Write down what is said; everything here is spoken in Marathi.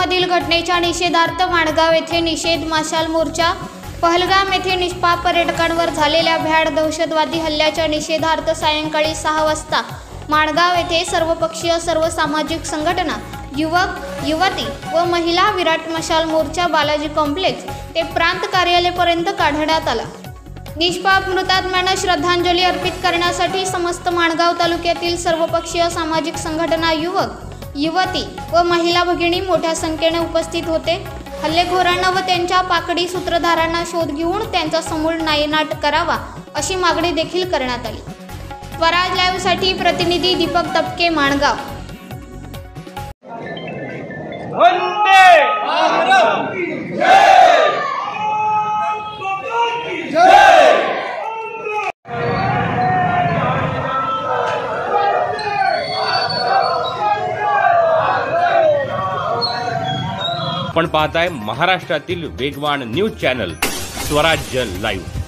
मधील घटनेच्या निषेधार्थ माणगाव येथे निषेध मशाल मोर्चा, पहलगाम येथे निष्पाप पर्यटकांवर झालेल्या भ्याड दहशतवादी हल्ल्याच्या निषेधार्थ सायंकाळी 6 वाजता माणगाव येथे सर्वपक्षीय सर्व सामाजिक संघटना, युवक, युवती व महिला विराट मशाल मोर्चा बालाजी कॉम्प्लेक्स ते प्रांत कार्यालयापर्यंत काढण्यात आला। निष्पाप मृतात्म्यांना श्रद्धांजली अर्पित करण्यासाठी समस्त माणगाव तालुक्यातील सर्वपक्षीय सामाजिक संघटना, युवक, युवती व महिला भगिनी मोठ्या संख्येने उपस्थित होते। हल्लेखोरांना व त्यांच्या पाकडी सूत्रधारांना शोध घेऊन त्यांचा समूळ नायनाट करावा अशी मागणी देखील करण्यात आली। स्वराज लाईव्ह साठी प्रतिनिधी दीपक तपके, माणगाव। वंदे मातरम जय आपण पाहताय महाराष्ट्रातील वेगवान न्यूज चॅनल स्वराज्य लाईव्ह।